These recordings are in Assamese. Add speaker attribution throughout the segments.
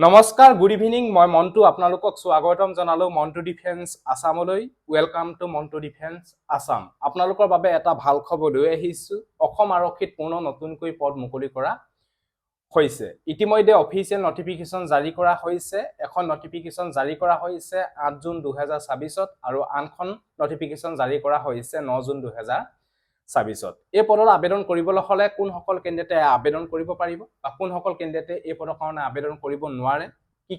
Speaker 1: নমস্কাৰ, গুড ইভিনিং। মই মন্টু, আপোনালোকক স্বাগতম জনালো মন্টু ডিফেন্স আসামলৈ। Welcome to Montu defence Assam. আপোনালোকৰ বাবে এটা ভাল খবৰ লৈ আহিছো। অসম আৰক্ষীত পুনৰ নতুনকৈ পদ মুকলি কৰা হৈছে। ইতিমধ্যে অফিচিয়েল নটিফিকেশন জাৰি কৰা হৈছে। এখন নটিফিকেশন জাৰি কৰা হৈছে 8 জুন 2024 আৰু আনখন নটিফিকেশন জাৰি কৰা হৈছে 9 জুন 2024। এই পদত আবেদন কৰিবলৈ হলে কোনসকল কেণ্ডিডেটে আবেদন কৰিব পাৰিব বা কোনসকল কেণ্ডিডেটে এই পদৰ কাৰণে আবেদন কৰিব নোৱাৰে,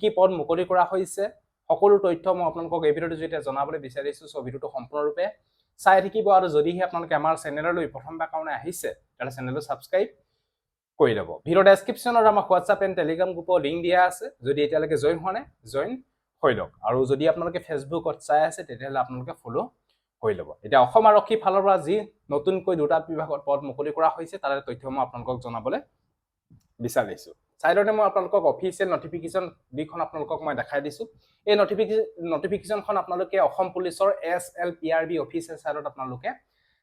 Speaker 1: কি পদ মুকলি কৰা হৈছে, সকলো তথ্য মই আপোনালোকক এই ভিডিঅ'টোৰ জৰিয়তে জনাবলৈ বিচাৰিছো। সো ভিডিঅ'টো সম্পূৰ্ণৰূপে চাই থাকিব আৰু যদিহে আপোনালোকে আমাৰ চেনেললৈ প্ৰথমবাৰ কাৰণে আহিছে তেতিয়াহ'লে চেনেলটো সাবস্ক্ৰাইব কৰি ল'ব। ভিডিঅ' ডেছক্ৰিপশ্যনত আমাৰ হোৱাটছআপ এণ্ড টেলিগ্ৰাম গ্ৰুপৰ লিংক দিয়া আছে। যদি এতিয়ালৈকে জইন হোৱা নাই জইন হৈ লওক, আৰু যদি আপোনালোকে ফেচবুকত চাই আছে তেতিয়াহ'লে আপোনালোকে ফলো হৈ ল'ব। এতিয়া অসম আৰক্ষী ফালৰ পৰা যি নতুনকৈ দুটা বিভাগত পদ মুকলি কৰা হৈছে তাৰে তথ্য মই আপোনালোকক জনাবলৈ বিচাৰিছো। সাইডতে মই আপোনালোকক অফিচিয়েল নটিফিকেশন দুইখন আপোনালোকক মই দেখাই দিছো। এই নটিফিকেশনখন আপোনালোকে অসম পুলিচৰ SLPRB অফিচিয়েল সাইডত আপোনালোকে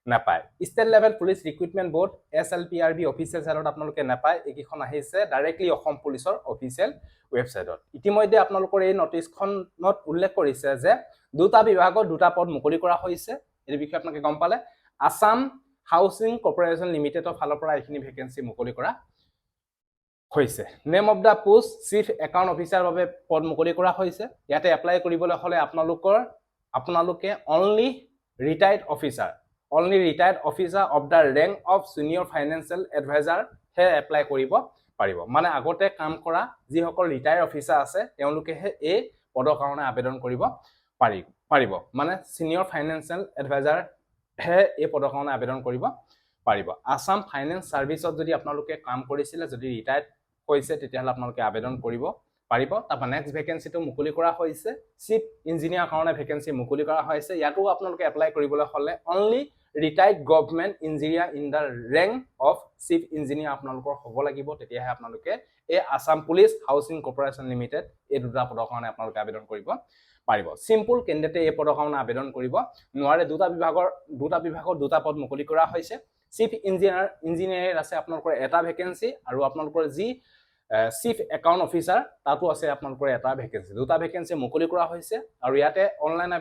Speaker 1: নাপায়। State level police recruitment board SLPRB official সাইডত আপোনালোকে নাপায়। এইকেইখন আহিছে ডাইৰেক্টলি অসম পুলিচৰ অফিচিয়েল ৱেবছাইটত। ইতিমধ্যে আপোনালোকৰ এই নটিছখনত উল্লেখ কৰিছে যে দুটা বিভাগত দুটা পদ মুকলি কৰা হৈছে। এই বিষয়ে আপোনালোকে গম পালে। আসাম হাউচিং কৰ্পোৰেচন লিমিটেডৰ ফালৰ পৰা এইখিনি ভেকেন্সি মুকলি কৰা হৈছে। Name of the post chief account officer বাবে পদ মুকলি কৰা হৈছে। ইয়াতে এপ্লাই কৰিবলৈ হলে আপোনালোকে only retired officer of the rank of junior financial adviser হে এপ্লাই কৰিব পাৰিব। মানে আগতে কাম কৰা যিসকল ৰিটায়াৰ্ড অফিচাৰ আছে তেওঁলোকেহে এই পদৰ কাৰণে আবেদন কৰিব পাৰিব। মানে সিনিয়ৰ ফাইনেন্সিয়েল এডভাইজাৰ হে এই পদৰ কাৰণে আবেদন কৰিব পাৰিব। আসাম ফাইনেন্স সাৰ্ভিসত যদি আপোনালোকে কাম কৰিছিলে, যদি ৰিটায়াৰ্ড হৈছে তেতিয়াহ'লে আপোনালোকে আবেদন কৰিব পাৰিব। তাৰপৰা নেক্সট ভেকেন্সিটো মুকলি কৰা হৈছে চিফ ইঞ্জিনিয়াৰ কাৰণে ভেকেন্সি মুকলি কৰা হৈছে। ইয়াতো আপোনালোকে এপ্লাই কৰিবলৈ হ'লে only retired government engineer in the rank of chief engineer আপোনালোকৰ হ'ব লাগিব। তেতিয়াহে আপোনালোকে এই Assam police housing corporation limited এই দুটা পদৰ কাৰণে আপোনালোকে আবেদন কৰিব পাৰিব। সিম্পল কেণ্ডিডেটে এই পদৰ কাৰণে আবেদন কৰিব নোৱাৰে। দুটা বিভাগৰ দুটা পদ মুকলি কৰা হৈছে। চিফ ইঞ্জিনিয়াৰ আছে আপোনালোকৰ এটা ভেকেন্সি, আৰু আপোনালোকৰ যি চিফ একাউণ্ট অফিচাৰ তাতো আছে আপোনালোকৰ এটা ভেকেন্সি। দুটা ভেকেন্সি মুকলি কৰা হৈছে। আৰু ইয়াতে অনলাইন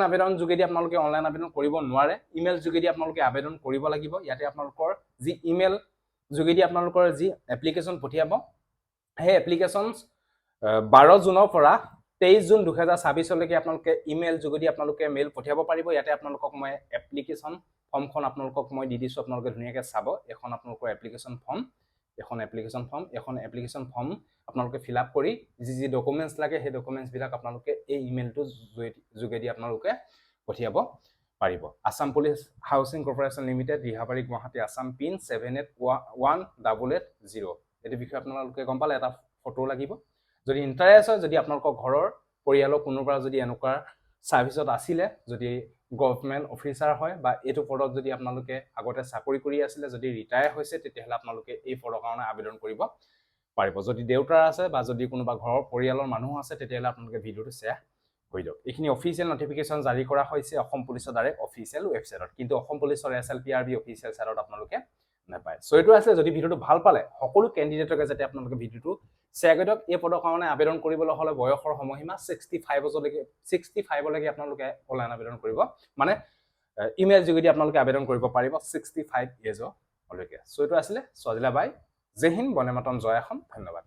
Speaker 1: আবেদন যোগেদি আপোনালোকে অনলাইন আবেদন কৰিব নোৱাৰে। ইমেইল যোগেদি আপোনালোকে আবেদন কৰিব লাগিব। ইয়াতে আপোনালোকৰ যি ইমেইল যোগেদি আপোনালোকৰ যি এপ্লিকেশ্যন পঠিয়াব, সেই এপ্লিকেশ্যন 12 জুনৰ পৰা 23 জুন 2024 আপোনালোকে ইমেইল যোগেদি আপোনালোকে মেইল পঠিয়াব পাৰিব। ইয়াতে আপোনালোকক মই এপ্লিকেশ্যন ফৰ্মখন আপোনালোকক মই দি দিছো। আপোনালোকে ধুনীয়াকৈ চাব। এখন আপোনালোকৰ এপ্লিকেশ্যন ফৰ্ম আপোনালোকে ফিল আপ কৰি যি ডকুমেণ্টছ লাগে সেই ডকুমেণ্টছবিলাক আপোনালোকে এই ইমেইলটো যোগেদি আপোনালোকে পঠিয়াব পাৰিব। Assam police housing corporation limited, Rehabari, Guwahati, Assam pin 781880। এইটো বিষয়ে আপোনালোকে গম পালে। এটা ফটো লাগিব। যদি ইণ্টাৰেষ্ট হয়, যদি আপোনালোকৰ ঘৰৰ পৰিয়ালৰ কোনোবা যদি এনেকুৱা সাৰ্ভিসত আছিলে, যদি গভৰ্ণমেণ্ট অফিচাৰ হয় বা এইটো পদত যদি আপোনালোকে আগতে চাকৰি কৰি আছিলে, যদি ৰিটায়াৰ হৈছে তেতিয়াহ'লে আপোনালোকে এই পদৰ কাৰণে আবেদন কৰিব পাৰিব। যদি দেউতাৰ আছে বা যদি কোনোবা ঘৰৰ পৰিয়ালৰ মানুহ আছে তেতিয়াহ'লে আপোনালোকে ভিডিঅ'টো শ্বেয়াৰ কৰি দিয়ক। এইখিনি অফিচিয়েল নটিফিকেশ্যন জাৰি কৰা হৈছে অসম পুলিচৰ ডাইৰেক্ট অফিচিয়েল ৱেবছাইটত, কিন্তু অসম পুলিচৰ SLPRB অফিচিয়েল সাইটত আপোনালোকে নাপায়। সো এইটো আছে। যদি ভিডিঅ'টো ভাল পালে সকলো কেণ্ডিডেটকে যাতে আপোনালোকে ভিডিঅ'টো শ্বেয়াৰ কৰি দিয়ক। এই পদৰ কাৰণে আবেদন কৰিবলৈ হ'লে বয়সৰ সময়সীমা 65লৈকে আপোনালোকে অনলাইন আবেদন কৰিব, মানে ইমেইল যোগেদি আপোনালোকে আবেদন কৰিব পাৰিব 65 ইয়েৰ্ছলৈকে। সো এইটো আছিলে। আজিলৈ বাই। জয় হিন্দ, বন্দে মাতৰম, জয় অসম। ধন্যবাদ।